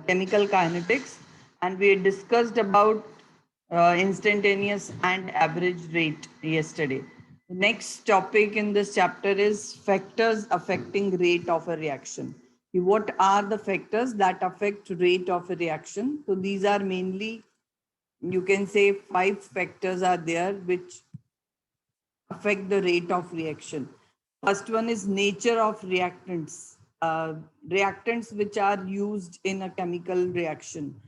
chemical kinetics, and we discussed about instantaneous and average rate yesterday. The next topic in this chapter is factors affecting rate of a reaction. What are the factors that affect rate of a reaction? So these are mainly, you can say, 5 factors are there which affect the rate of reaction. First one is nature of reactants. Reactants which are used in a chemical reaction,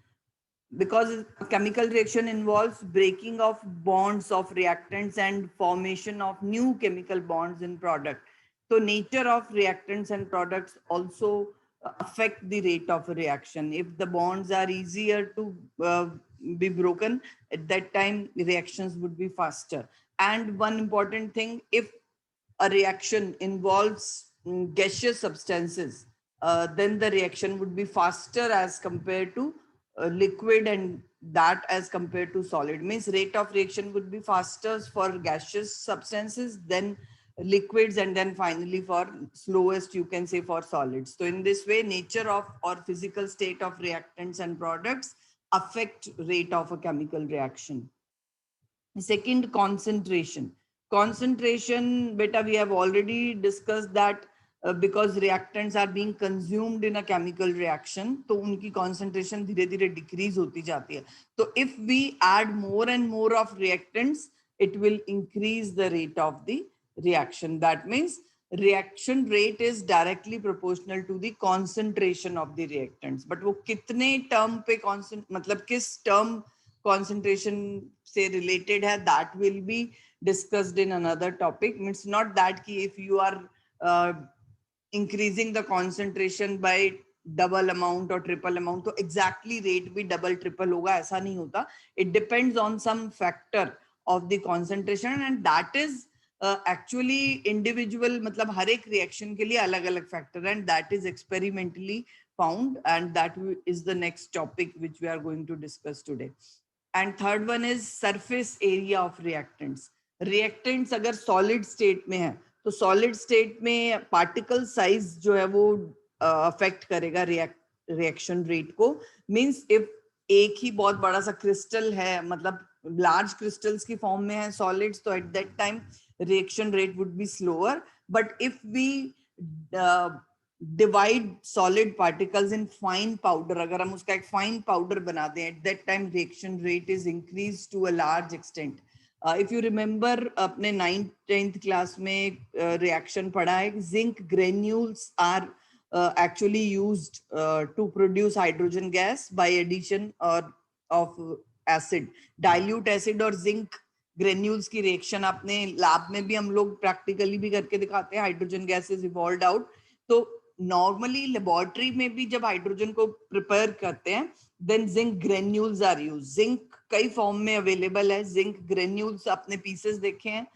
because a chemical reaction involves breaking of bonds of reactants and formation of new chemical bonds in product. So nature of reactants and products also affect the rate of a reaction. If the bonds are easier to be broken, at that time reactions would be faster. And one important thing, if a reaction involves gaseous substances, then the reaction would be faster as compared to liquid, and that as compared to solid. Means rate of reaction would be faster for gaseous substances, then liquids, and then finally for slowest, you can say, for solids. So in this way, nature of or physical state of reactants and products affect rate of a chemical reaction. Second, concentration. Concentration, beta, we have already discussed that because reactants are being consumed in a chemical reaction, तो उनकी concentration धीरे धीरे decrease होती जाती है. So if we add more and more of reactants, it will increase the rate of the reaction. That means reaction rate is directly proportional to the concentration of the reactants. But वो कितने term पे मतलब किस term concentration say related hai, that will be discussed in another topic. It's not that ki if you are increasing the concentration by double amount or triple amount, तो exactly rate भी double triple होगा, ऐसा नहीं होता. It depends on some factor of the concentration, and that is actually individual, मतलब हर एक reaction के लिए अलग अलग factor, and that is experimentally found, and that is the next topic which we are going to discuss today. And third one is surface area of reactants. Reactants अगर solid state में है, तो solid state में particle size जो है वो affect करेगा reaction rate को. Means if एक ही बहुत बड़ा सा crystal है, मतलब large crystals की form में है solids, तो at that time reaction rate would be slower. But if we divide solid particles in fine powder, अगर हम उसका एक fine powder बना दें, at that time reaction rate is increased to a large extent. If you remember अपने 9th 10th class में reaction पढ़ा है, zinc granules are actually used to produce hydrogen gas by addition of acid. Dilute acid और zinc granules की reaction अपने lab में भी हम लोग practically भी करके दिखाते हैं. Hydrogen gas is evolved out. तो नॉर्मली लेबोरेटरी में भी जब हाइड्रोजन को प्रिपेयर करते हैं, then zinc granules are use. Zinc कई फॉर्म में अवेलेबल है. जिंक ग्रेन्यूल्स अपने पीसेस देखे हैं,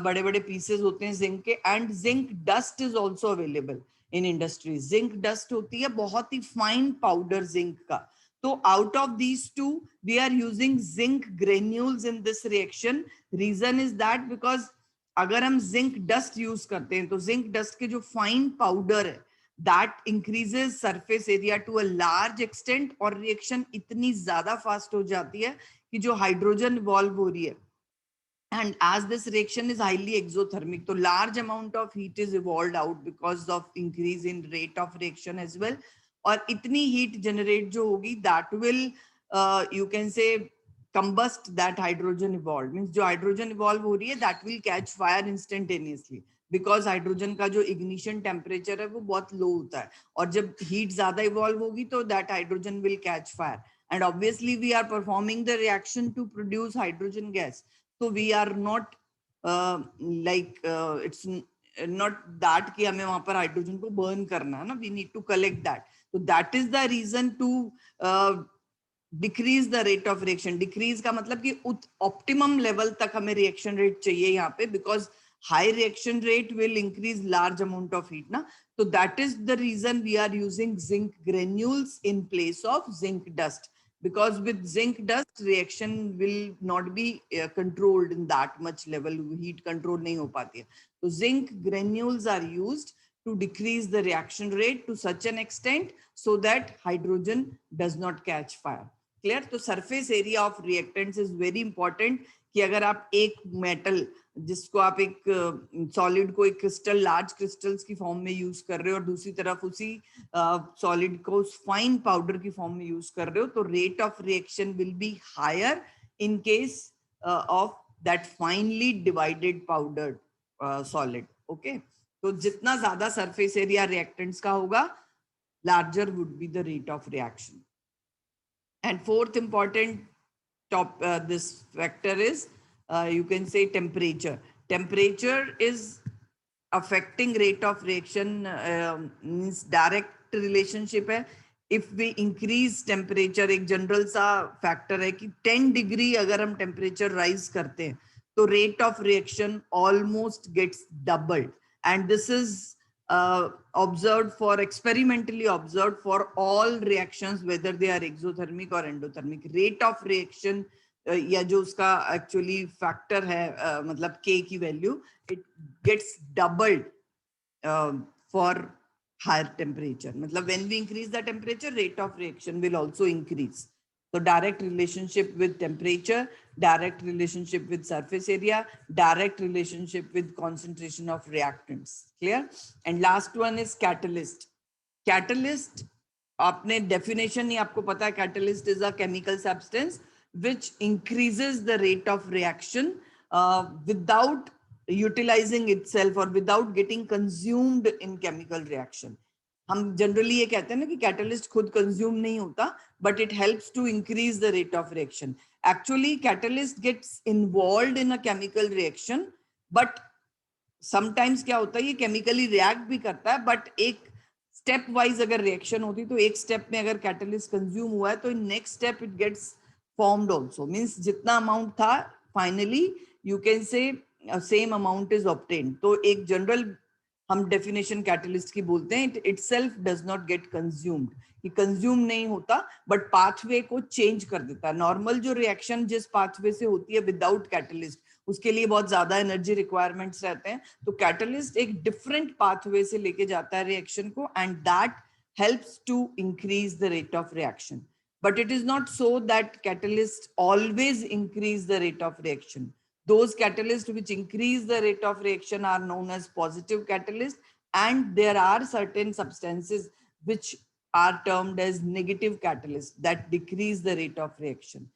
बड़े बड़े पीसेस होते हैं जिंक के. And zinc dust is also available in industry. Zinc dust होती है बहुत ही फाइन पाउडर जिंक का. तो out of these two we are using zinc granules in this reaction. Reason is that because अगर हम जिंक डस्ट यूज करते हैं, तो जिंक डस्ट के जो फाइन पाउडर है, that increases surface area to a large extent, और reaction इतनी ज्यादा फास्ट हो जाती है कि जो हाइड्रोजन इवॉल्व हो रही है, and as this reaction is highly exothermic, तो large amount of heat is evolved out because of increase in rate of reaction as well. और इतनी heat generate जो होगी, that will you can say combust that hydrogen evolved. Means जो hydrogen evolve हो रही है, that will catch fire instantaneously, because hydrogen का जो इग्निशन टेम्परेचर है वो बहुत लो होता है, और जब हीट ज्यादा इवॉल्व होगी तो that hydrogen will catch fire. And obviously we are performing the reaction to produce hydrogen gas, तो we are not like it's not that कि हमें वहां पर हाइड्रोजन को बर्न करना है ना, we need to collect that. तो that is the reason to decrease the rate of reaction. Decrease का मतलब कि ऑप्टिमम लेवल तक हमें रिएक्शन रेट चाहिए यहाँ पे, because high reaction rate will increase large amount of heat na. So that is the reason we are using zinc granules in place of zinc dust, because with zinc dust reaction will not be controlled in that much level. Heat control nahi ho pati hai. So zinc granules are used to decrease the reaction rate to such an extent so that hydrogen does not catch fire. Clear? तो surface area of reactants is very important कि अगर आप एक metal जिसको आप एक solid को एक क्रिस्टल लार्ज क्रिस्टल्स की फॉर्म में यूज कर रहे हो और दूसरी तरफ उसी सॉलिड को फाइन पाउडर की फॉर्म में यूज कर रहे हो तो rate of reaction will be higher in case of that finely divided powder solid. Okay, तो जितना ज्यादा सरफेस एरिया रिएक्टेंट्स का होगा larger would be the rate of reaction. And fourth important top this factor is you can say temperature. Temperature is affecting rate of reaction, means direct relationship है. If we increase temperature, एक general सा factor है कि 10 degree अगर हम temperature rise करते हैं तो rate of reaction almost gets doubled. And this is observed for experimentally observed for all reactions whether they are exothermic or endothermic. Rate of reaction या जो उसका actually factor है मतलब K की value, it gets doubled for higher temperature. मतलब when we increase the temperature, rate of reaction will also increase. So direct relationship with temperature, direct relationship with surface area, direct relationship with concentration of reactants. Clear? And last one is catalyst. Catalyst, आपने definition ही आपको पता है, catalyst is a chemical substance which increases the rate of reaction without utilizing itself or without getting consumed in chemical reaction. हम generally ये कहते हैं ना कि कैटलिस्ट खुद कंज्यूम नहीं होता but it helps to increase the rate of reaction. Actually catalyst gets involved in a chemical reaction but sometimes क्या होता है ये केमिकली रिएक्ट भी करता है बट एक स्टेप वाइज अगर रिएक्शन होती तो एक स्टेप में अगर कैटलिस्ट कंज्यूम हुआ है तो in next step it gets formed also. Means जितना अमाउंट था finally you can say same amount is obtained. तो एक जनरल हम डेफिनेशन कैटलिस्ट की बोलते हैं, itself does not get consumed, कि कंज्यूम नहीं होता बट पाथवे को चेंज कर देता है. नॉर्मल जो रिएक्शन जिस पाथवे से होती है विदाउट कैटलिस्ट उसके लिए बहुत ज्यादा एनर्जी रिक्वायरमेंट्स रहते हैं, तो कैटलिस्ट एक डिफरेंट पाथवे से लेके जाता है रिएक्शन को and that helps to increase the rate of reaction. But it is not so that catalyst always increase the rate of reaction. Those catalysts which increase the rate of reaction are known as positive catalysts, and there are certain substances which are termed as negative catalysts that decrease the rate of reaction.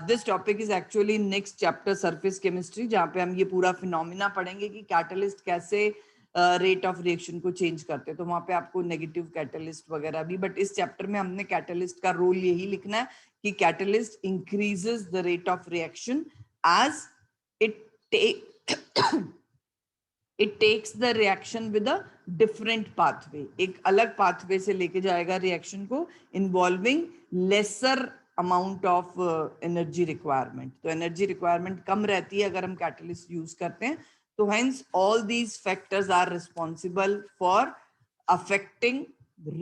This topic is actually next chapter, surface chemistry, जहाँ पे हम ये पूरा phenomena पढ़ेंगे कि catalyst कैसे rate of reaction को change करते हैं. तो वहाँ पे आपको negative catalyst वगैरह भी, but इस chapter में हमने catalyst का role यही लिखना है कि catalyst increases the rate of reaction as it takes the reaction with a different pathway. एक अलग pathway से लेके जाएगा reaction को involving lesser amount of energy requirement. तो energy requirement कम रहती है अगर हम catalyst use करते हैं. तो hence all these factors are responsible for affecting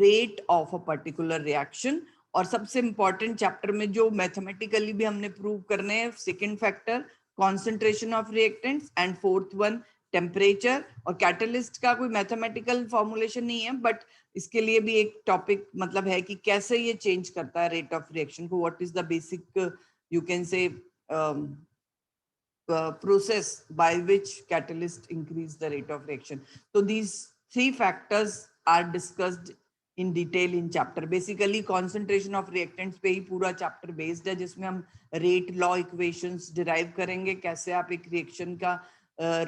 rate of a particular reaction. और सबसे important chapter में जो mathematically भी हमने prove करने हैं, second factor concentration of reactants and fourth one temperature. और catalyst का कोई mathematical formulation नहीं है but इसके लिए भी एक topic मतलब है कि कैसे ये change करता है rate of reaction को, what is the basic you can say process by which catalyst increase the rate of reaction. So these three factors are discussed in detail in chapter. Basically concentration of reactants पे ही पूरा chapter based है जिसमें हम rate law equations derive करेंगे, कैसे आप एक reaction का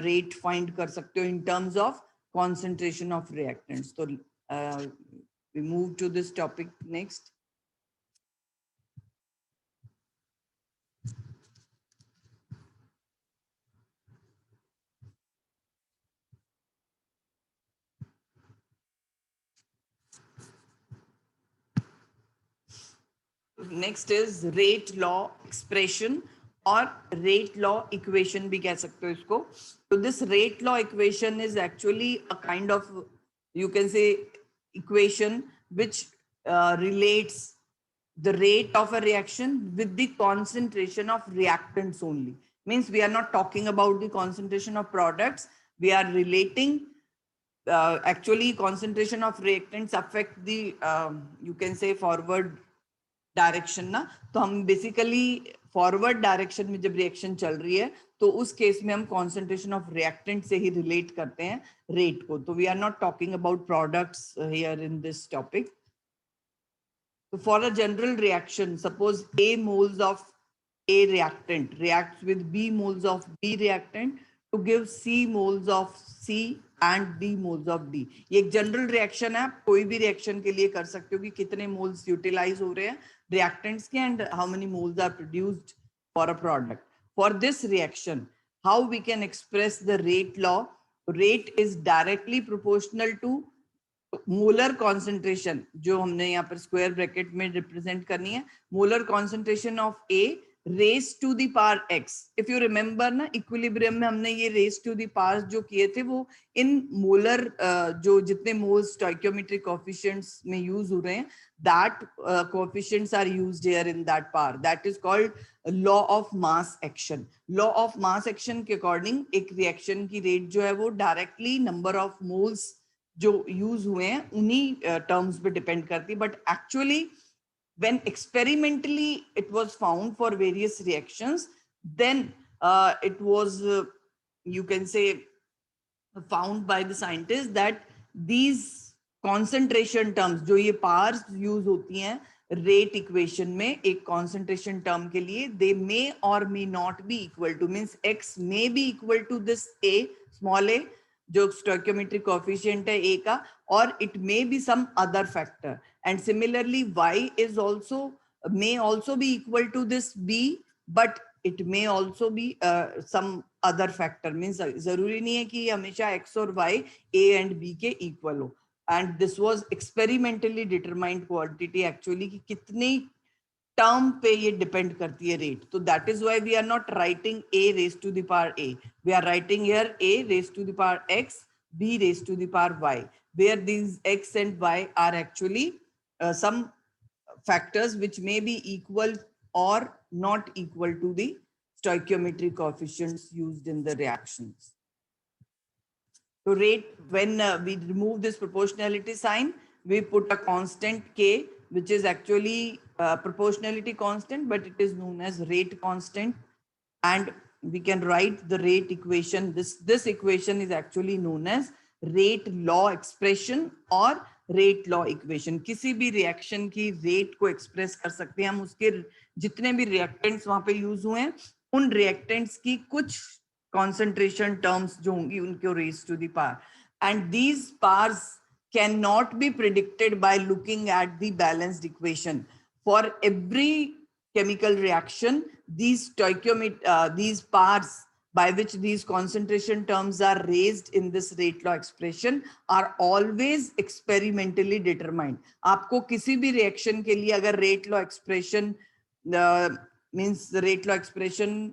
rate find कर सकते हो in terms of concentration of reactants. So we move to this topic next. Next is rate law expression और रेट लॉ इक्वेशन भी कह सकते हो इसको. तो this rate law equation is actually a kind of you can से equation which relates the rate of a reaction with the concentration of reactants only. Means we are not talking about the concentration of products, we are relating actually concentration of reactants affect the you can say forward direction ना, तो हम basically forward direction में जब reaction चल रही है तो उस केस में हम कॉन्सेंट्रेशन ऑफ रिएक्टेंट से ही रिलेट करते हैं रेट को. तो we are not talking about products here in this topic. So for a general reaction, suppose A moles of A reactant reacts with B moles of B reactant to give C moles of C and D moles of D. ये एक general reaction है, आप कोई भी reaction के लिए कर सकते हो कि कितने मोल्स यूटिलाइज हो रहे हैं रिएक्टेंट्स के and how many moles are produced for a product. For this reaction, how we can express the rate law? Rate is directly proportional to molar concentration, जो हमने यहाँ पर स्क्वायर ब्रैकेट में represent करनी है, molar concentration of A raise to the power x. If you remember ना, equilibrium में हमने ये रेस टू द पावर जो किए थे वो इन मोलर जो जितने मोल्स स्टोइकियोमेट्रिक कोएफिशिएंट्स में यूज हो रहे हैं, that coefficients are used here in that power. That is called law of mass action. Law of mass action के अकॉर्डिंग एक रिएक्शन की रेट जो है वो डायरेक्टली नंबर ऑफ मोल्स जो यूज हुए हैं उन्हीं टर्म्स पे डिपेंड करती. But actually when experimentally it was found for various reactions, then it was you can say found by the scientists that these concentration terms, जो ये powers use होती हैं rate equation में एक concentration term के लिए, they may or may not be equal to, means x may be equal to this a, small a, जो stoichiometric coefficient है a का, और it may be some other factor. And similarly y is also may also be equal to this b, but it may also be some other factor. Means जरूरी नहीं है कि हमेशा x और y a and b के equal हो. And this was experimentally determined quantity actually कि कितने टर्म पे ये डिपेंड करती है रेट. तो that is why we are not writing a raise to the power a, we are writing here a raise to the power x, b raise to the power y, where these x and y are actually some factors which may be equal or not equal to the stoichiometric coefficients used in the reactions. So rate, when we remove this proportionality sign, we put a constant k, which is actually proportionality constant, but it is known as rate constant. And we can write the rate equation. This equation is actually known as rate law expression or rate law equation. किसी भी reaction की rate को express कर सकते हैं हम, उसके जितने भी reactants वहां पे use हुए हैं उन reactants की कुछ concentration terms जो होंगी उनको raised to the power. And these powers cannot be predicted by looking at the balanced equation. For every chemical reaction, these powers by which these concentration terms are raised in this rate law expression are always experimentally determined. आपको किसी भी reaction के लिए अगर rate law expression means the rate law expression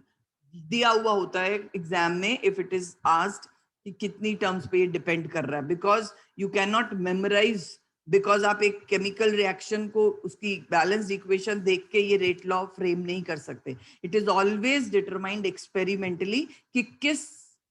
दिया हुआ होता है एग्जाम में, if it is asked कि कितनी टर्म्स पे ये डिपेंड कर रहा है, because you can not memorize, because आप एक केमिकल रिएक्शन को उसकी बैलेंस्ड इक्वेशन देख के ये रेट लॉ फ्रेम नहीं कर सकते. It is always determined experimentally कि किस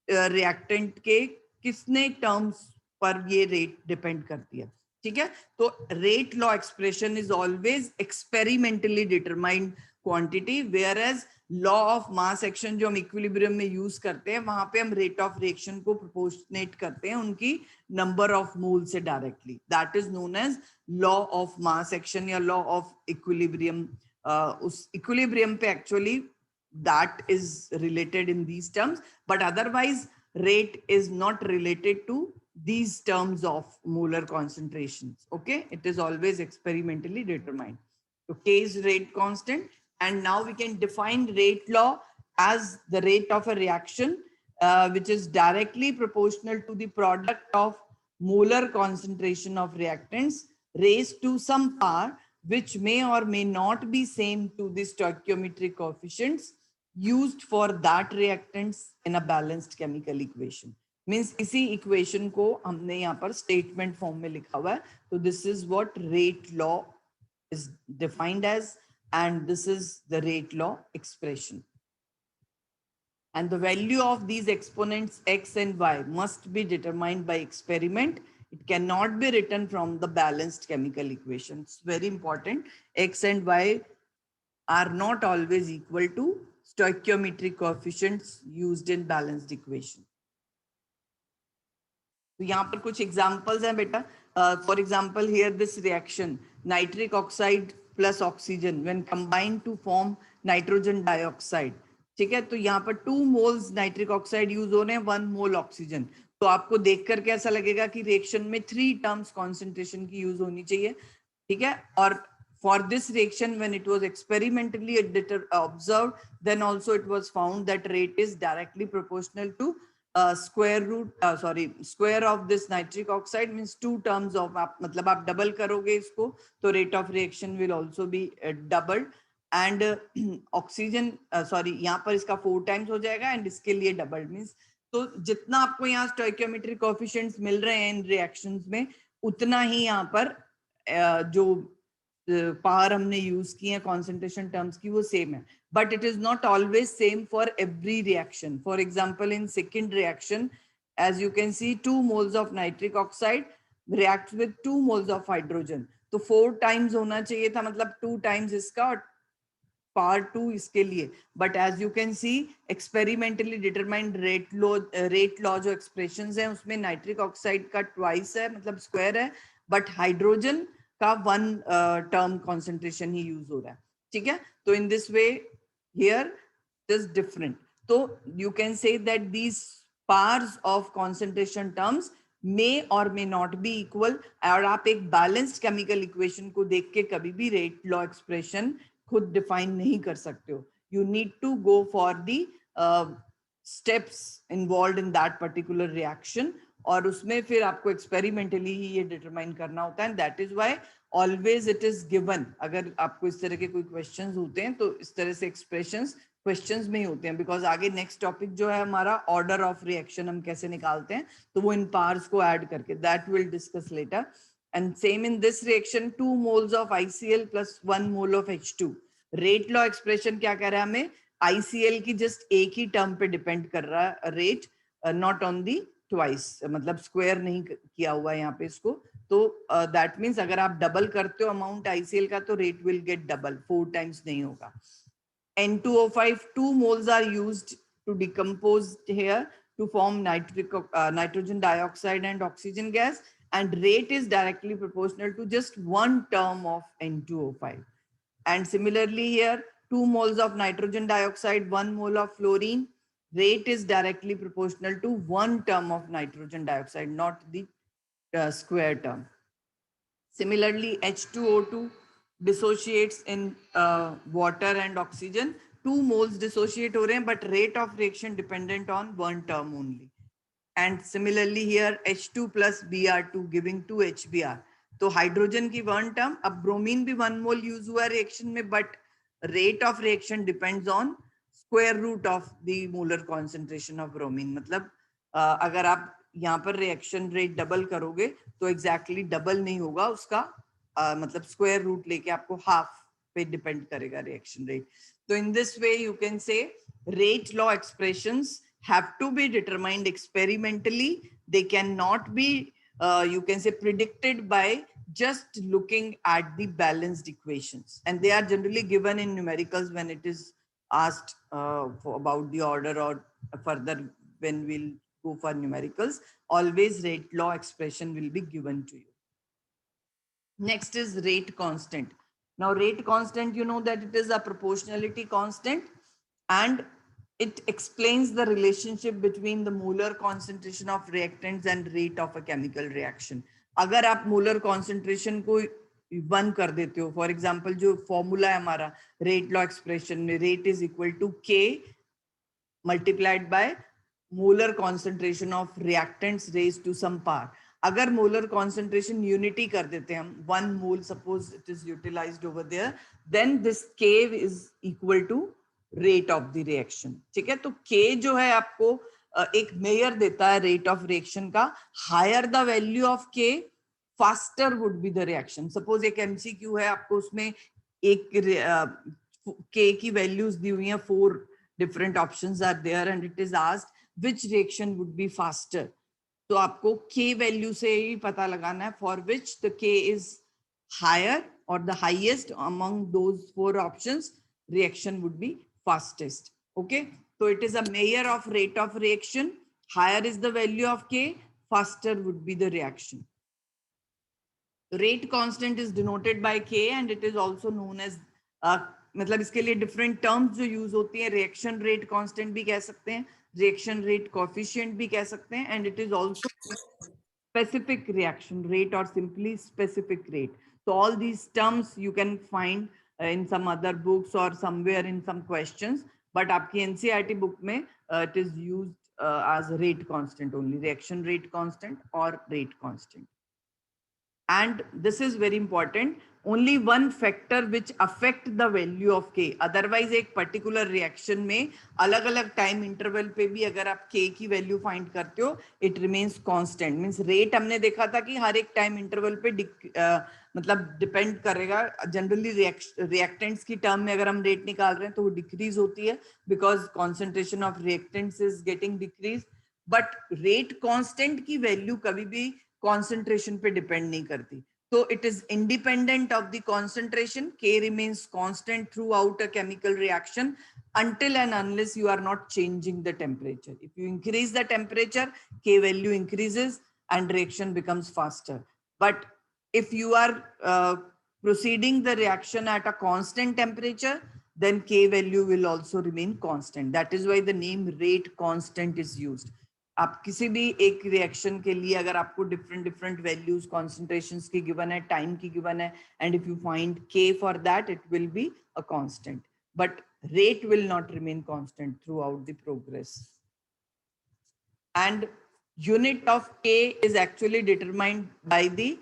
रिएक्टेंट के किसने टर्म्स पर ये रेट डिपेंड करती है. ठीक है, तो rate law expression is always experimentally determined quantity, where as law of mass action जो हम इक्विलिब्रियम में यूज करते हैं वहां पे हम रेट ऑफ रिएक्शन को प्रोपोर्शनेट करते हैं उनकी नंबर ऑफ मोल से directly. That is known as law of mass action या लॉ ऑफ इक्विलिब्रियम. उस इक्विलिब्रियम पे actually that is related in these terms, but otherwise rate is not related to these terms of molar concentrations. Okay, it is always experimentally determined. So K is rate constant, and now we can define rate law as the rate of a reaction which is directly proportional to the product of molar concentration of reactants raised to some power which may or may not be same to the stoichiometric coefficients used for that reactants in a balanced chemical equation. Means इसी equation को हमने यहाँ पर statement form में लिखा हुआ है. तो this is what rate law is defined as, and this is the rate law expression. and the value of these exponents x and y must be determined by experiment. It cannot be written from the balanced chemical equation. It's very important. X and y are not always equal to stoichiometric coefficients used in balanced equation. तो यहाँ पर कुछ examples हैं बेटा. For example here this reaction nitric oxide plus oxygen when combined to form nitrogen dioxide. ठीक है, तो यहाँ पर 2 मोल्स नाइट्रिक ऑक्साइड यूज हो रहे हैं, 1 मोल ऑक्सीजन. तो आपको देख करके ऐसा लगेगा कि रिएक्शन में 3 टर्म्स कॉन्सेंट्रेशन की यूज होनी चाहिए. ठीक है, और for this reaction when it was experimentally observed, then also it was found that rate is directly proportional to square of this nitric oxide, means 2 terms of मतलब आप double करोगे इसको तो rate of reaction will also be doubled, and oxygen यहाँ पर इसका 4 times हो जाएगा and इसके लिए doubled, means तो जितना आपको यहाँ stoichiometric coefficients मिल रहे हैं इन reactions में, उतना ही यहाँ पर जो पावर हमने यूज की है कॉन्सेंट्रेशन टर्म्स की वो सेम है, but it is not always same for every reaction. For example in second reaction as you can see 2 moles of nitric oxide reacts with 2 moles of hydrogen. तो 4 times होना चाहिए था, मतलब 2 times इसका और पावर 2 इसके लिए. But as you can see experimentally determined rate law जो एक्सप्रेशंस हैं उसमें नाइट्रिक ऑक्साइड का ट्वाइस है, मतलब स्क्वायर है, बट हाइड्रोजन का 1 टर्म कॉन्सेंट्रेशन ही यूज हो रहा है. ठीक है, तो in this way here is different. तो you can say that these parts of concentration terms may और मे नॉट बी इक्वल. और आप एक बैलेंस्ड केमिकल इक्वेशन को देख के कभी भी रेट लॉ एक्सप्रेशन खुद डिफाइन नहीं कर सकते हो. You need to go for the steps involve in that particular reaction, और उसमें फिर आपको एक्सपेरिमेंटली ही ये डिटरमाइन करना होता है. That is why always it is given. अगर आपको इस तरह के कोई क्वेश्चंस होते हैं तो इस तरह से एक्सप्रेशंस क्वेश्चंस में ही होते हैं, बिकॉज आगे नेक्स्ट टॉपिक जो है हमारा ऑर्डर ऑफ रिएक्शन हम कैसे निकालते हैं, तो वो इन पार्ट्स को ऐड करके that will discuss later. And same in this reaction 2 moles of ICl plus 1 mole of H2. Rate law expression क्या कह रहा है हमें, ICl की जस्ट एक ही टर्म पे डिपेंड कर रहा है rate, not on the twice, मतलब स्क्वायर नहीं किया हुआ है यहाँ पे इसको. तो दैट मीन्स अगर आप डबल करते हो अमाउंट ICl का तो rate will get double, 4 times नहीं होगा. N2O5, 2 moles are used to decompose here to form nitrogen dioxide and oxygen gas, and rate is directly proportional to just 1 term of N2O5. And similarly here 2 moles of nitrogen dioxide, 1 mole of fluorine, rate is directly proportional to 1 term of nitrogen dioxide, not the square term. Similarly, H2O2 dissociates in water and oxygen. 2 moles dissociate हो रहे हैं, but rate of reaction dependent on 1 term only. And similarly here H2 plus Br2 giving 2 HBr. तो hydrogen की 1 term, अब bromine भी 1 mole use हुआ reaction में, but rate of reaction depends on square root of the molar concentration of bromine. मतलब अगर आप यहाँ पर रिएक्शन रेट डबल करोगे तो एग्जैक्टली डबल नहीं होगा उसका, मतलब स्क्वायर रूट लेके आपको हाफ पे डिपेंड करेगा रिएक्शन रेट. तो in this way you can से rate law expressions have to be determined experimentally. They cannot be you can say predicted by just looking at the balanced equations, and they are generally given in numericals when it is asked about the order, or further when we'll go for numericals, always rate law expression will be given to you. Next is rate constant. Now rate constant, you know that it is a proportionality constant, and it explains the relationship between the molar concentration of reactants and rate of a chemical reaction. अगर आप molar concentration को 1 कर देते हो, for example जो formula है हमारा rate law expression में, rate is equal to K multiplied by molar concentration of reactants raised to some power. अगर molar concentration unity कर देते हैं हम, 1 mole suppose it is utilized over there, then this K is equal to rate of the reaction. ठीक है, तो K जो है आपको एक मेजर देता है रेट ऑफ रिएक्शन का. Higher the value of K faster would be the reaction. Suppose एक MCQ है, आपको उसमें एक K की वैल्यूज दी हुई हैं 4 different options are there and it is asked which reaction would be faster. तो आपको K value से ही पता लगाना है for which the K is higher or the highest among those 4 options, reaction would be fastest. Okay, so it is a measure of rate of reaction. Higher is the value of K, faster would be the reaction. Rate constant is denoted by K and it is also known as मतलब इसके लिए different terms जो use होती हैं, reaction rate constant भी कह सकते हैं, reaction rate coefficient भी कह सकते हैं, and it is also specific reaction rate or simply specific rate. So all these terms you can find in some other books or somewhere in some questions, but आपकी NCERT book में it is used as rate constant only, reaction rate constant or rate constant. And this is very important, only one factor which affect the value of K. Otherwise एक particular reaction में अलग अलग time interval पे भी अगर आप K की value find करते हो, it remains constant. Means rate हमने देखा था कि हर एक time interval पे मतलब depend करेगा. Generally reactants की term में अगर हम rate निकाल रहे हैं तो वो decrease होती है because concentration of reactants is getting decreased. But rate constant की value कभी भी concentration पे depend नहीं करती. So it is independent of the concentration. K remains constant throughout a chemical reaction until and unless you are not changing the temperature. If you increase the temperature, K value increases and reaction becomes faster. But if you are proceeding the reaction at a constant temperature, then K value will also remain constant. That is why the name rate constant is used. आप किसी भी एक reaction के लिए अगर आपको different values concentrations की given है, time की given है, and if you find K for that, it will be a constant, but rate will not remain constant throughout the progress. And unit of K is actually determined by the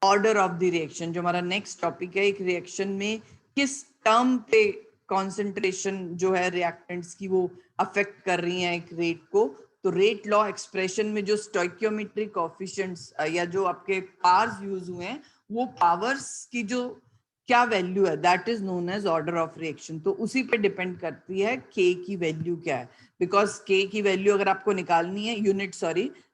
order of the reaction. जो हमारा next topic है, एक reaction में किस term पे concentration जो है reactants की वो affect कर रही हैं एक rate को. तो रेट लॉ एक्सप्रेशन में जो स्टोइकियोमेट्री कोफिशिएंट्स या जो आपके पावर्स यूज हुए हैं, वो पावर्स की जो क्या वैल्यू है, that is known as order of reaction. तो उसी पे डिपेंड करती है के की वैल्यू क्या है, बिकॉज के की वैल्यू अगर आपको निकालनी है,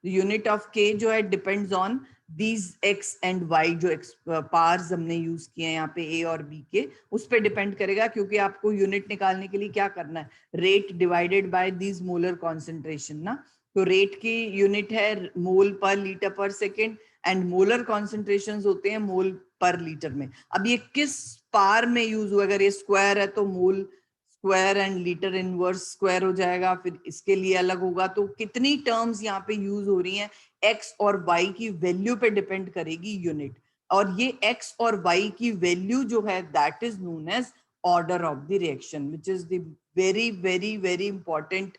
यूनिट ऑफ के जो है depends on these x and y जो पावर्स हमने यूज किए हैं यहाँ पे ए और बी के, उस पे डिपेंड करेगा. क्योंकि आपको यूनिट निकालने के लिए क्या करना है, rate divided by these molar concentration ना. तो रेट की यूनिट है मोल पर लीटर पर सेकेंड एंड मोलर कॉन्सेंट्रेशन होते हैं मोल पर लीटर में. अब ये किस पार में यूज हुआ, अगर ये स्क्वायर है तो mole square and litre inverse square हो जाएगा, फिर इसके लिए अलग होगा. तो कितनी टर्म्स यहाँ पे यूज हो रही हैं, एक्स और वाई की वैल्यू पे डिपेंड करेगी यूनिट. और ये एक्स और वाई की वैल्यू जो है that is known as order of the reaction, which is the very very very important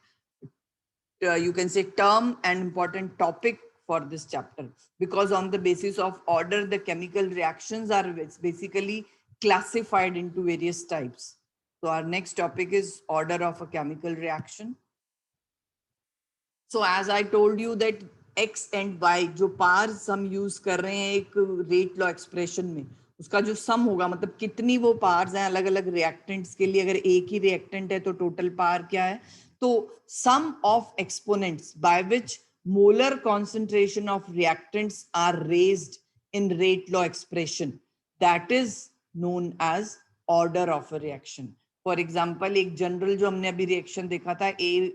you can say term and important topic for this chapter, because on the basis of order the chemical reactions are basically classified into various types. So our next topic is order of a chemical reaction. So as I told you that x and y जो parse हम use कर रहे हैं एक rate law expression में, उसका जो सम होगा, मतलब कितनी वो पार्स हैं अलग अलग रिएक्टेंट्स के लिए. अगर एक ही रिएक्टेंट है तो टोटल पार क्या है, तो sum of exponents by which molar concentration of reactants are raised in rate law expression, that is known as order of a reaction. For example, एक जनरल जो हमने अभी रिएक्शन देखा था A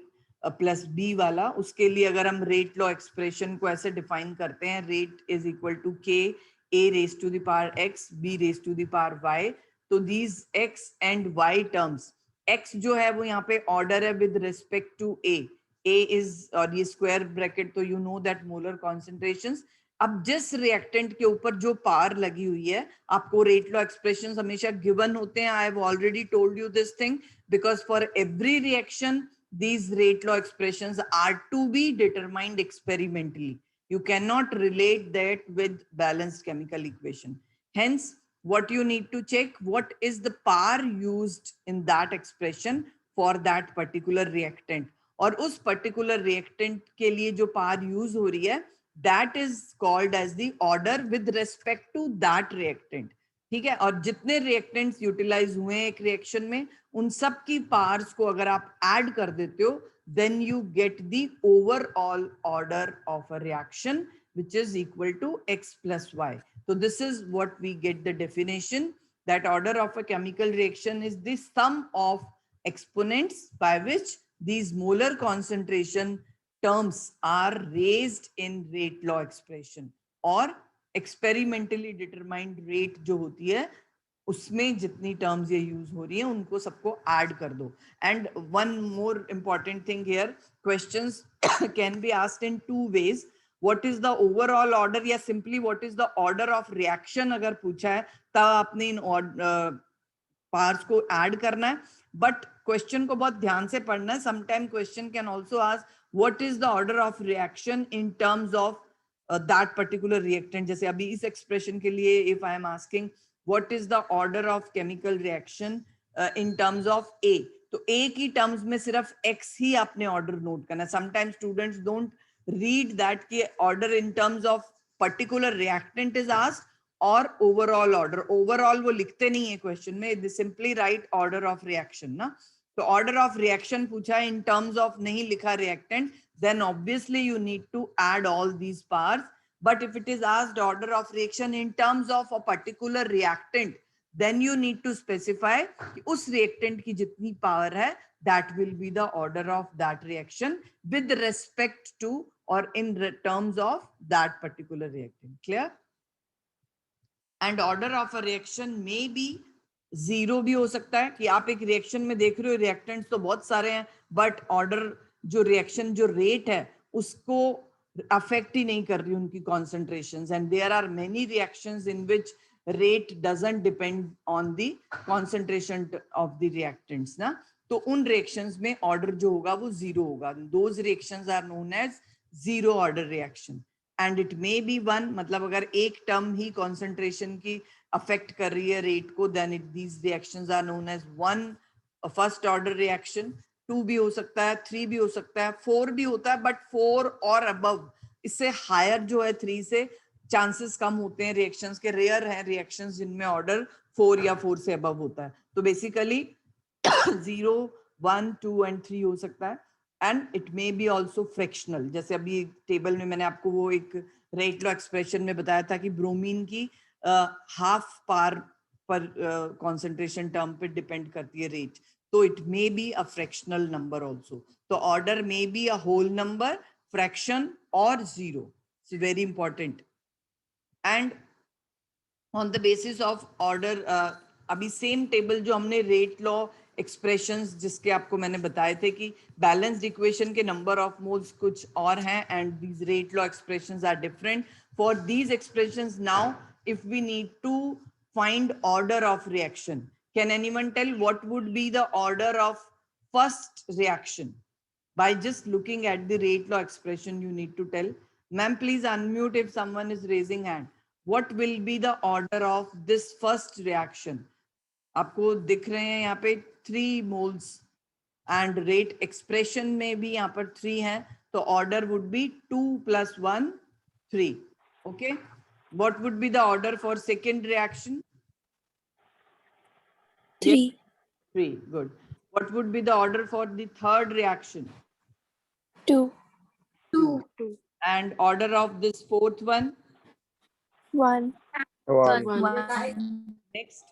प्लस B वाला, उसके लिए अगर हम रेट लॉ एक्सप्रेशन को ऐसे डिफाइन करते हैं, rate is equal to K A raised to the power X B raised to the power Y. तो these X and Y terms, x जो है वो यहाँ पे ऑर्डर है with respect to a is, और ये स्क्वायर ब्रैकेट, तो you know that molar concentrations. अब जिस रिएक्टेंट के ऊपर जो पार लगी हुई है, आपको रेट लॉ एक्सप्रेशंस हमेशा गिवन होते हैं. I have already told you this thing, because for every reaction these rate law expressions are to be determined experimentally. You cannot relate that with balanced chemical equation. Hence what you need to check, what is the par used in that expression for that particular reactant, और उस particular reactant के लिए जो par use हो रही है, that is called as the order with respect to that reactant. ठीक है, और जितने रिएक्टेंट्स यूटिलाइज हुए हैं एक रिएक्शन में, उन सब की पार्ट्स को अगर आप ऐड कर देते हो, then you get the overall order of a reaction which is equal to x plus y. So this is what we get the definition, that order of a chemical reaction is the sum of exponents by which these molar concentration terms are raised in rate law expression, और experimentally determined rate जो होती है उसमें जितनी terms ये use हो रही है उनको सबको ऐड कर दो. And one more important thing here, questions can be asked in two ways. What is the overall order, या simply what is the order of reaction अगर पूछा है तब आपने इन पार्ट्स को ऐड करना है. बट क्वेश्चन को बहुत ध्यान से पढ़ना है. Sometime question can also ask what is the order of reaction in terms of that particular reactant. जैसे अभी इस एक्सप्रेशन के लिए if I am asking what is the order of chemical reaction in terms of A, तो A की terms में सिर्फ X ही आपने ऑर्डर नोट करना है. Sometimes students don't read that कि order in terms of particular reactant is asked और ओवरऑल ऑर्डर. ओवरऑल वो लिखते नहीं है क्वेश्चन में, they simply write order of reaction ना. तो ऑर्डर ऑफ रिएक्शन पूछा है इन टर्म्स ऑफ नहीं लिखा reactant, then obviously you need to add all these parts. But if it is asked order of reaction in terms of a particular reactant, then you need to specify कि उस reactant की जितनी power है, that will be the order of that reaction with respect to or in terms of that particular reactant. Clear? And order of a reaction may be zero भी हो सकता है कि आप एक reaction में देख रहे हो reactants तो बहुत सारे हैं, but order जो reaction जो rate है उसको affect ही नहीं कर रही उनकी concentrations. And there are many reactions in which rate doesn't depend on the concentration of the reactants ना. तो उन reactions में order जो होगा वो zero होगा. Those reactions are known as zero order reaction. And it may be one, मतलब अगर एक term ही concentration की affect कर रही है rate को, then these reactions are known as one first order reaction. 2 भी हो सकता है, 3 भी हो सकता है, 4 भी होता है, बट 4 और अबव, इससे हायर जो है 3 से चांसेस कम होते हैं रिएक्शंस के. रेयर हैं रिएक्शंस जिनमें ऑर्डर 4 या 4 से अबव होता है. तो बेसिकली 0, 1, 2 एंड 3 हो सकता है. And it may be also fractional. जैसे अभी टेबल में मैंने आपको वो एक रेट लॉ एक्सप्रेशन में बताया था कि ब्रोमीन की हाफ पार पर कॉन्सेंट्रेशन टर्म पे डिपेंड करती है rate. So it may be a fractional number also. So order may be a whole number, fraction or zero. It's very important. And on the basis of order, अभी same table जो हमने rate law expressions जिसके आपको मैंने बताए थे कि balanced equation के number of moles कुछ और हैं and these rate law expressions are different. For these expressions now, if we need to find order of reaction, can anyone tell what would be the order of first reaction? By just looking at the rate law expression, you need to tell. Ma'am, please unmute if someone is raising hand. What will be the order of this first reaction? आपको दिख रहे हैं यहाँ पे 3 moles and rate expression में भी यहाँ पर 3 हैं. तो order would be 2 plus 1, 3. Okay. What would be the order for second reaction? 3. 3. Good. What would be the order for the third reaction? 2. 2. And order of this fourth one? 1. 1. Next?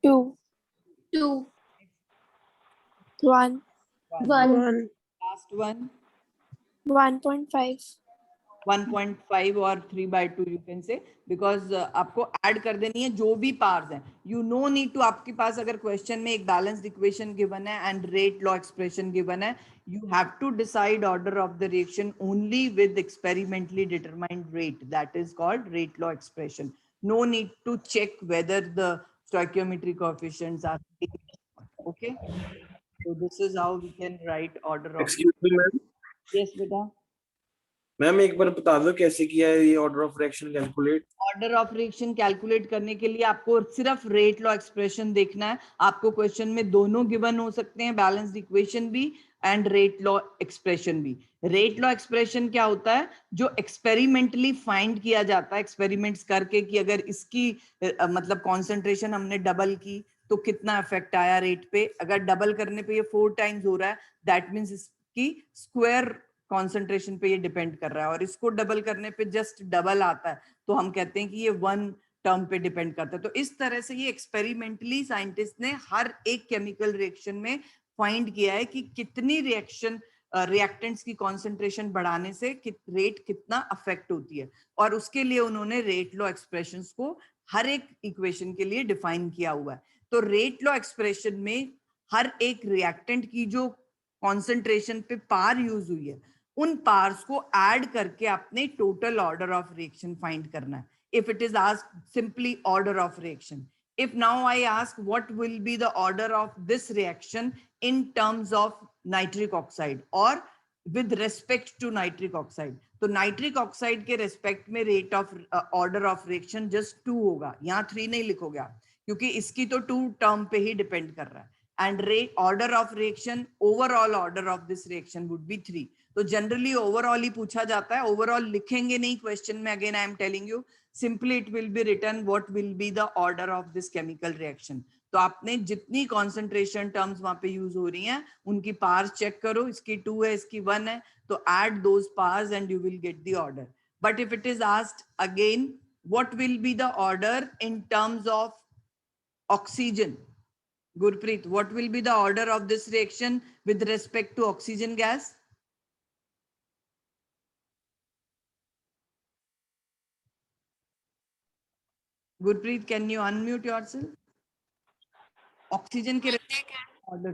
2. 2. 1. 1. Last one? 1.5. 1.5 or 3/2 you can say, because आपको add कर देनी है जो भी parse हैं. You no need to, आपके पास अगर question में एक बैलेंस्ड इक्वेशन गिवन है and rate law expression given है, you have to decide order of the reaction only with experimentally determined rate. That is called rate law expression. No need to check whether the stoichiometry coefficients are okay. So this is how we can write order of. Excuse me, ma'am. Yes, beta. Ma'am एक बार बता दो कैसे किया है ये order of reaction calculate. Order of reaction calculate करने के लिए आपको सिर्फ रेट लॉ एक्सप्रेशन देखना है. आपको क्वेश्चन में दोनों गिवन हो सकते हैं, बैलेंस्ड इक्वेशन भी एंड रेट लॉ एक्सप्रेशन भी। रेट लॉ एक्सप्रेशन क्या होता है? जो एक्सपेरिमेंटली फाइंड किया जाता है एक्सपेरिमेंट्स करके कि अगर इसकी मतलब कॉन्सेंट्रेशन हमने डबल की तो कितना इफेक्ट आया रेट पे। अगर डबल करने पे ये 4 टाइम्स हो रहा है, दैट मीन्स इसकी स्क्वायर कॉन्सेंट्रेशन पे ये डिपेंड कर रहा है, और इसको डबल करने पे जस्ट डबल आता है तो हम कहते हैं कि ये 1 टर्म पे डिपेंड करता है। तो इस तरह से ये एक्सपेरिमेंटली साइंटिस्ट ने हर एक केमिकल रिएक्शन में फाइंड किया है कि कितनी रिएक्टेंट्स की कॉन्सेंट्रेशन बढ़ाने से रेट कितना अफेक्ट होती है, और उसके लिए उन्होंने रेट लॉ एक्सप्रेशंस को हर एक इक्वेशन के लिए डिफाइन किया हुआ है। तो रेट लॉ एक्सप्रेशन में हर एक रिएक्टेंट की जो कॉन्सेंट्रेशन पे पार यूज हुई है, उन पार्स को ऐड करके आपने total order of reaction find करना है। If it is asked simply order of reaction, if now I ask what will be the order of this reaction in terms of nitric oxide or with respect to nitric oxide, तो nitric oxide के respect में rate of order of reaction just 2 होगा, यहाँ 3 नहीं लिखोगे आप, क्योंकि इसकी तो 2 टर्म पे ही डिपेंड कर रहा है। And rate order of reaction, overall order of this reaction would be 3। तो जनरली ओवरऑल ही पूछा जाता है, ओवरऑल लिखेंगे नहीं क्वेश्चन में। Again I am telling you, simply it will be written what will be the order of this chemical reaction। तो आपने जितनी concentration terms वहां पे यूज हो रही हैं उनकी पार्स चेक करो, इसकी 2 है, इसकी 1 है, तो add those pars and you will get the order। But if it is asked again what will be the order in terms of oxygen, Gurpreet, what will be the order of this reaction with respect to oxygen gas? Gurpreet, can you unmute yourself? Oxygen के order.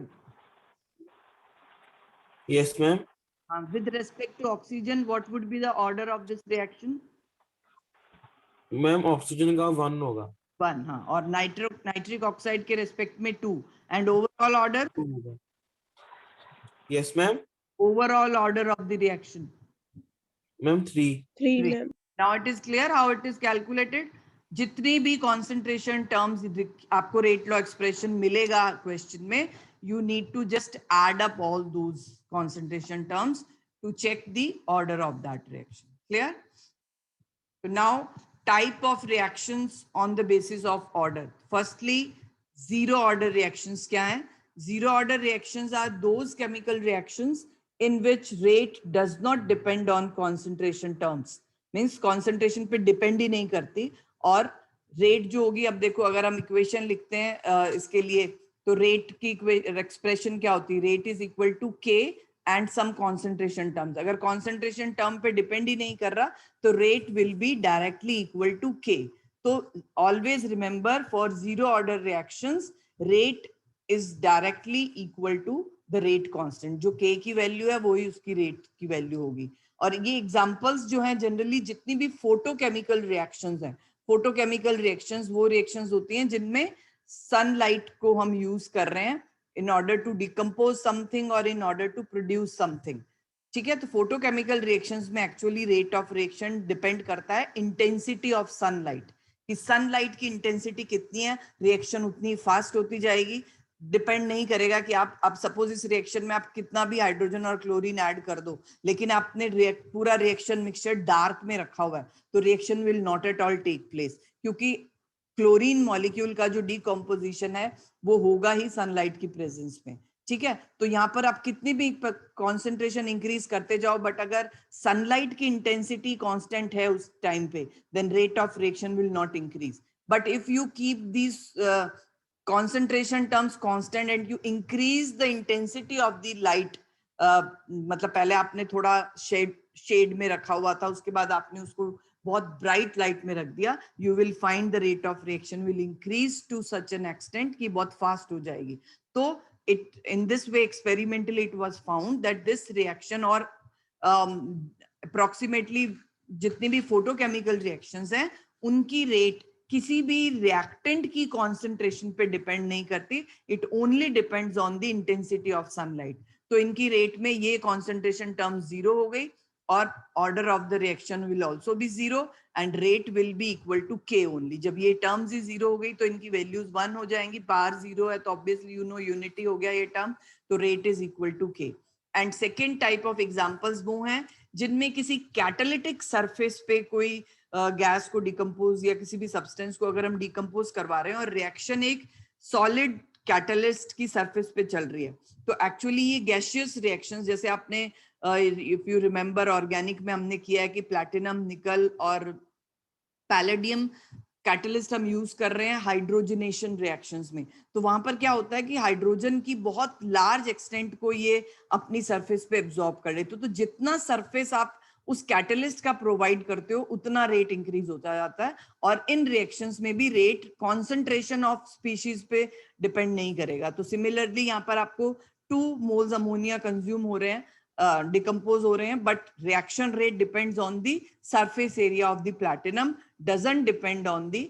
Yes, ma'am. With respect to oxygen, what would be the order of this reaction? Ma'am oxygen का 1 होगा। 1, हाँ, और nitric oxide के respect में 2, and overall order? Yes, ma'am. Overall order of the reaction? Ma'am 3. 3 3. ma'am. Now it is clear how it is calculated. जितनी भी concentration terms आपको rate law expression मिलेगा question में, you need to just add up all those concentration terms to check the order of that reaction. Clear? So now type of reactions on the basis of order. Firstly, zero order reactions क्या हैं? Zero order reactions are those chemical reactions in which rate does not depend on concentration terms. Means concentration पे depend ही नहीं करती, और rate जो होगी, अब देखो अगर हम equation लिखते हैं इसके लिए, तो rate की expression क्या होती है? Rate is equal to K and some concentration terms. अगर concentration term पे depend ही नहीं कर रहा तो rate will be directly equal to K. तो always remember for zero order reactions, rate is directly equal to the rate constant. जो K की value है वही उसकी rate की वैल्यू होगी। और ये एग्जांपल्स जो हैं जनरली जितनी भी फोटोकेमिकल रिएक्शंस हैं, फोटोकेमिकल रिएक्शंस वो रिएक्शंस होती हैं जिनमें सनलाइट को हम यूज कर रहे हैं in order to decompose something or in order to produce something। ठीक है, तो फोटोकेमिकल रिएक्शंस में actually rate of reaction depend करता है इंटेंसिटी ऑफ सनलाइट, कि सनलाइट की इंटेंसिटी कितनी है, रिएक्शन उतनी फास्ट होती जाएगी। डिपेंड नहीं करेगा कि आप, अब सपोज इस रिएक्शन में आप कितना भी हाइड्रोजन और क्लोरीन ऐड कर दो, लेकिन आपने पूरा रिएक्शन मिक्सचर डार्क में रखा हुआ है तो reaction will not at all take place, क्योंकि क्लोरीन मॉलिक्यूल का जो डीकम्पोजिशन है वो होगा ही सनलाइट की प्रेजेंस में। ठीक है, तो यहाँ पर आप कितनी भी कॉन्सेंट्रेशन इंक्रीज करते जाओ, बट अगर सनलाइट की इंटेंसिटी कांस्टेंट है उस टाइम पे, then rate of reaction will not increase. But if you keep this concentration terms constant and you increase the intensity of the light, मतलब पहले आपने थोड़ा शेड में रखा हुआ था, उसके बाद आपने उसको बहुत ब्राइट लाइट में रख दिया, you will find the rate of reaction will increase to such an extent कि बहुत fast हो जाएगी। तो in this way experimentally it was found that this reaction or approximately जितनी भी photochemical reactions हैं उनकी rate किसी भी रिएक्टेंट की कॉन्सेंट्रेशन पे डिपेंड नहीं करती, it only depends on the intensity of sunlight. तो इनकी रेट में ये कॉन्सेंट्रेशन टर्म 0 हो गई, और order of the reaction will also be 0 and rate will be equal to K only. जब ये टर्म्स ही 0 हो गई तो इनकी वैल्यूज 1 हो जाएंगी, पार 0 है तो ऑब्वियसली यू नो यूनिटी हो गया ये टर्म, तो rate is equal to K। And second type of examples वो हैं जिनमें किसी कैटालिटिक सरफेस पे कोई गैस को डिकम्पोज या किसी भी सब्सटेंस को अगर हम डिकम्पोज करवा रहे हैं और रिएक्शन एक सॉलिड कैटलिस्ट की सरफेस पे चल रही है, तो एक्चुअली ये गैसियस रिएक्शंस, जैसे आपने इफ यू रिमेम्बर ऑर्गेनिक में हमने किया है कि प्लैटिनम, निकल और पैलेडियम कैटलिस्ट हम यूज कर रहे हैं हाइड्रोजनेशन रिएक्शंस में, तो वहां पर क्या होता है कि हाइड्रोजन की बहुत लार्ज एक्सटेंट को ये अपनी सरफेस पे एब्जॉर्ब कर लेते, तो जितना सरफेस आप उस कैटलिस्ट का प्रोवाइड करते हो उतना रेट इंक्रीज होता जाता है। और इन रिएक्शंस में भी रेट कॉन्सेंट्रेशन ऑफ स्पीशीज पे डिपेंड नहीं करेगा। तो सिमिलरली यहाँ पर आपको 2 मोल्स अमोनिया कंज्यूम हो रहे हैं, डिकम्पोज हो रहे हैं, but reaction rate depends on the surface area of the platinum, doesn't depend on the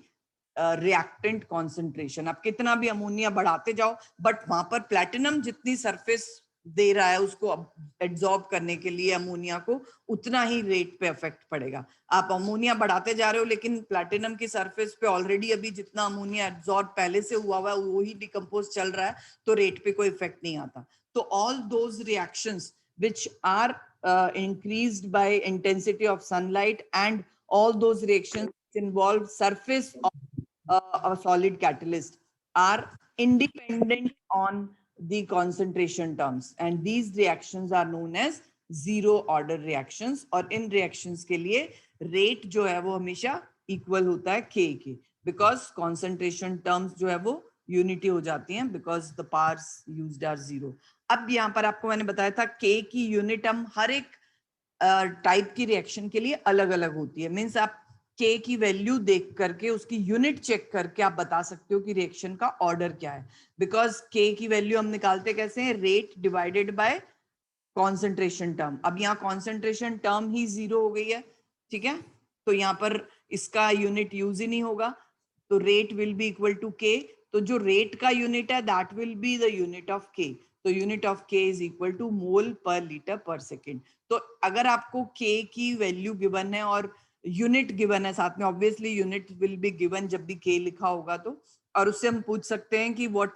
reactant concentration. आप कितना भी अमोनिया बढ़ाते जाओ, बट वहां पर प्लैटिनम जितनी सरफेस दे रहा है उसको एब्जॉर्ब करने के लिए अमोनिया को, उतना ही रेट पे इफेक्ट पड़ेगा। आप अमोनिया बढ़ाते जा रहे हो लेकिन प्लैटिनम की सरफेस पे ऑलरेडी अभी जितना अमोनिया एब्जॉर्ब पहले से हुआ है वो ही डिकम्पोज चल रहा है, तो रेट पे कोई इफेक्ट नहीं आता। तो all those reactions which are increased by intensity of sunlight and all those reactions which involve surface of a solid catalyst are independent on the concentration terms, and these reactions are known as zero order reactions। और इन reactions के लिए rate जो है वो हमेशा equal होता है k के, because concentration terms जो है वो यूनिटी हो जाती हैं, because the powers used are 0। अब यहाँ पर आपको मैंने बताया था के की यूनिट हम हर एक टाइप की रिएक्शन के लिए अलग अलग होती है। मींस आप के की वैल्यू देख करके उसकी यूनिट चेक करके आप बता सकते हो कि रिएक्शन का ऑर्डर क्या है, बिकॉज के की वैल्यू हम निकालते कैसे हैं, rate divided by concentration term. अब यहाँ कॉन्सेंट्रेशन टर्म ही 0 हो गई है, ठीक है, तो यहाँ पर इसका यूनिट यूज ही नहीं होगा, तो rate will be equal to K. तो जो रेट का यूनिट है that will be the unit of K, तो unit of K is equal to mole per litre पर सेकेंड। तो अगर आपको के की वैल्यू गिवन है और यूनिट गिवन है साथ में, obviously unit will be given जब भी के लिखा होगा तो, और उससे हम पूछ सकते हैं कि व्हाट